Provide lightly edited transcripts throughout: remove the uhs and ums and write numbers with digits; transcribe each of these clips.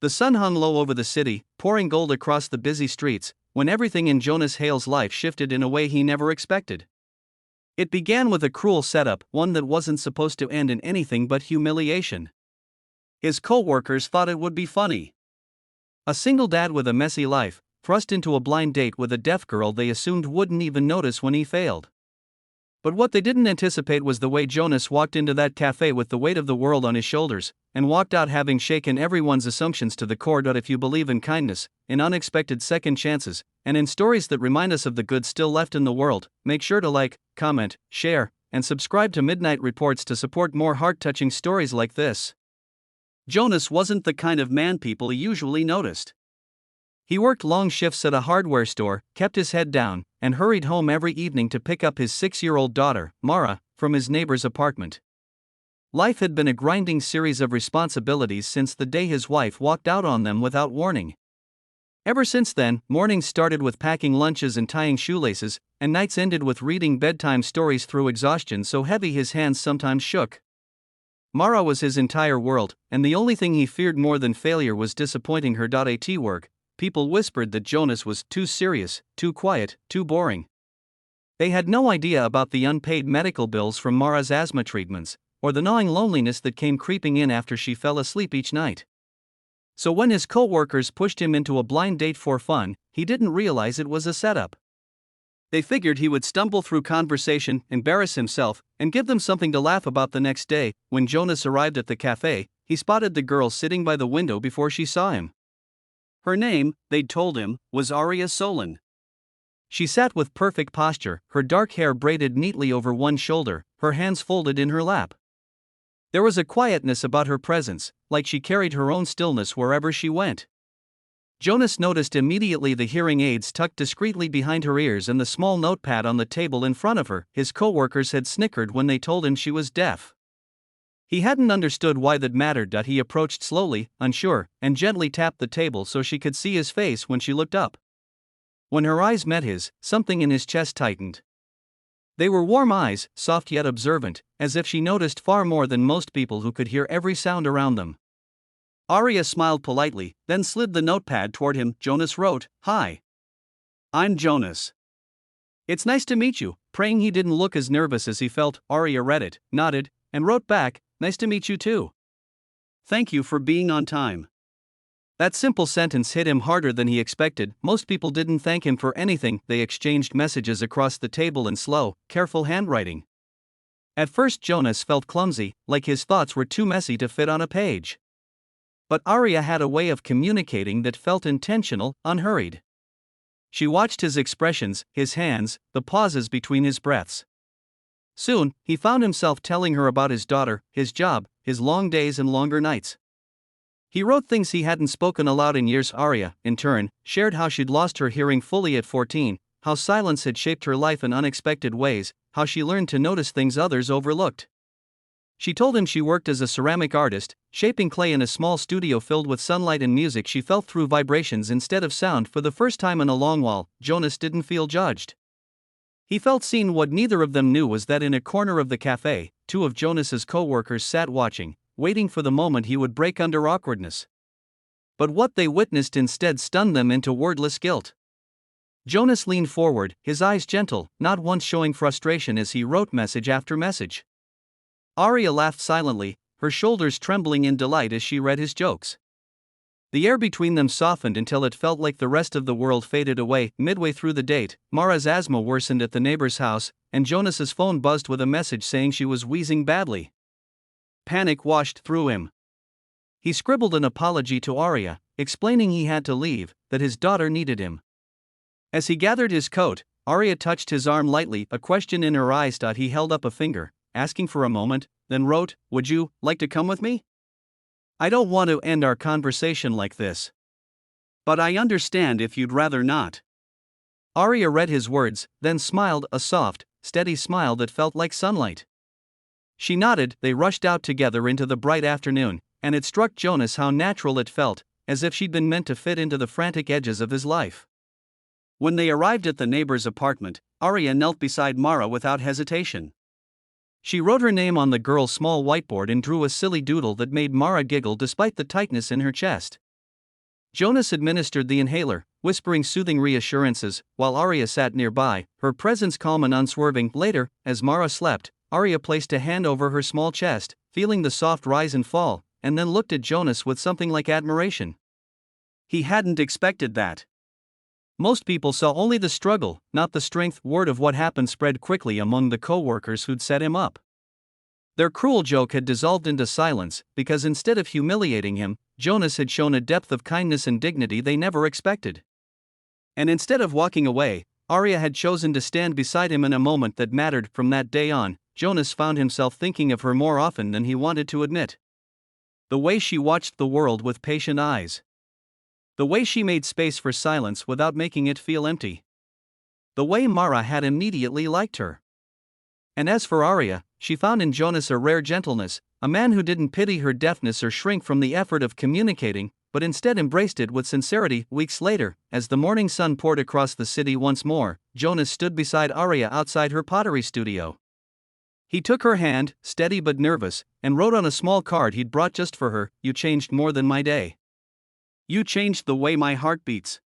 The sun hung low over the city, pouring gold across the busy streets, when everything in Jonas Hale's life shifted in a way he never expected. It began with a cruel setup, one that wasn't supposed to end in anything but humiliation. His co-workers thought it would be funny. A single dad with a messy life, thrust into a blind date with a deaf girl they assumed wouldn't even notice when he failed. But what they didn't anticipate was the way Jonas walked into that cafe with the weight of the world on his shoulders, and walked out having shaken everyone's assumptions to the core. If you believe in kindness, in unexpected second chances, and in stories that remind us of the good still left in the world, make sure to like, comment, share, and subscribe to Midnight Reports to support more heart-touching stories like this. Jonas wasn't the kind of man people usually noticed. He worked long shifts at a hardware store, kept his head down, and hurried home every evening to pick up his 6-year-old daughter, Mara, from his neighbor's apartment. Life had been a grinding series of responsibilities since the day his wife walked out on them without warning. Ever since then, mornings started with packing lunches and tying shoelaces, and nights ended with reading bedtime stories through exhaustion so heavy his hands sometimes shook. Mara was his entire world, and the only thing he feared more than failure was disappointing her. At work, people whispered that Jonas was too serious, too quiet, too boring. They had no idea about the unpaid medical bills from Mara's asthma treatments, or the gnawing loneliness that came creeping in after she fell asleep each night. So when his co-workers pushed him into a blind date for fun, he didn't realize it was a setup. They figured he would stumble through conversation, embarrass himself, and give them something to laugh about the next day. When Jonas arrived at the cafe, he spotted the girl sitting by the window before she saw him. Her name, they'd told him, was Aria Solon. She sat with perfect posture, her dark hair braided neatly over one shoulder, her hands folded in her lap. There was a quietness about her presence, like she carried her own stillness wherever she went. Jonas noticed immediately the hearing aids tucked discreetly behind her ears and the small notepad on the table in front of her. His co-workers had snickered when they told him she was deaf. He hadn't understood why that mattered. He approached slowly, unsure, and gently tapped the table so she could see his face when she looked up. When her eyes met his, something in his chest tightened. They were warm eyes, soft yet observant, as if she noticed far more than most people who could hear every sound around them. Aria smiled politely, then slid the notepad toward him. Jonas wrote, "Hi. I'm Jonas. It's nice to meet you." Praying he didn't look as nervous as he felt, Aria read it, nodded, and wrote back, "Nice to meet you too. Thank you for being on time." That simple sentence hit him harder than he expected. Most people didn't thank him for anything. They exchanged messages across the table in slow, careful handwriting. At first Jonas felt clumsy, like his thoughts were too messy to fit on a page. But Aria had a way of communicating that felt intentional, unhurried. She watched his expressions, his hands, the pauses between his breaths. Soon, he found himself telling her about his daughter, his job, his long days and longer nights. He wrote things he hadn't spoken aloud in years. Aria, in turn, shared how she'd lost her hearing fully at 14, how silence had shaped her life in unexpected ways, how she learned to notice things others overlooked. She told him she worked as a ceramic artist, shaping clay in a small studio filled with sunlight and music she felt through vibrations instead of sound. For the first time in a long while, Jonas didn't feel judged. He felt seen. What neither of them knew was that in a corner of the cafe, two of Jonas's co-workers sat watching, waiting for the moment he would break under awkwardness. But what they witnessed instead stunned them into wordless guilt. Jonas leaned forward, his eyes gentle, not once showing frustration as he wrote message after message. Aria laughed silently, her shoulders trembling in delight as she read his jokes. The air between them softened until it felt like the rest of the world faded away. Midway through the date, Mara's asthma worsened at the neighbor's house, and Jonas's phone buzzed with a message saying she was wheezing badly. Panic washed through him. He scribbled an apology to Aria, explaining he had to leave, that his daughter needed him. As he gathered his coat, Aria touched his arm lightly, a question in her eyes. He held up a finger, asking for a moment, then wrote, "Would you like to come with me? I don't want to end our conversation like this. But I understand if you'd rather not." Aria read his words, then smiled, a soft, steady smile that felt like sunlight. She nodded. They rushed out together into the bright afternoon, and it struck Jonas how natural it felt, as if she'd been meant to fit into the frantic edges of his life. When they arrived at the neighbor's apartment, Aria knelt beside Mara without hesitation. She wrote her name on the girl's small whiteboard and drew a silly doodle that made Mara giggle despite the tightness in her chest. Jonas administered the inhaler, whispering soothing reassurances, while Arya sat nearby, her presence calm and unswerving. Later, as Mara slept, Arya placed a hand over her small chest, feeling the soft rise and fall, and then looked at Jonas with something like admiration. He hadn't expected that. Most people saw only the struggle, not the strength. Word of what happened spread quickly among the co-workers who'd set him up. Their cruel joke had dissolved into silence, because instead of humiliating him, Jonas had shown a depth of kindness and dignity they never expected. And instead of walking away, Arya had chosen to stand beside him in a moment that mattered. From that day on, Jonas found himself thinking of her more often than he wanted to admit. The way she watched the world with patient eyes. The way she made space for silence without making it feel empty. The way Mara had immediately liked her. And as for Arya, she found in Jonas a rare gentleness, a man who didn't pity her deafness or shrink from the effort of communicating, but instead embraced it with sincerity. Weeks later, as the morning sun poured across the city once more, Jonas stood beside Arya outside her pottery studio. He took her hand, steady but nervous, and wrote on a small card he'd brought just for her, "You changed more than my day. You changed the way my heart beats.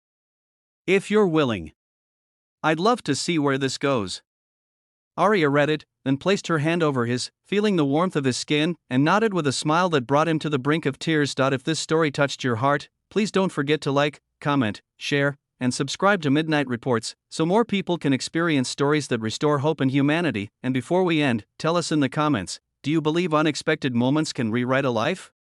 If you're willing, I'd love to see where this goes." Arya read it, then placed her hand over his, feeling the warmth of his skin, and nodded with a smile that brought him to the brink of tears. If this story touched your heart, please don't forget to like, comment, share, and subscribe to Midnight Reports, so more people can experience stories that restore hope and humanity. And before we end, tell us in the comments, do you believe unexpected moments can rewrite a life?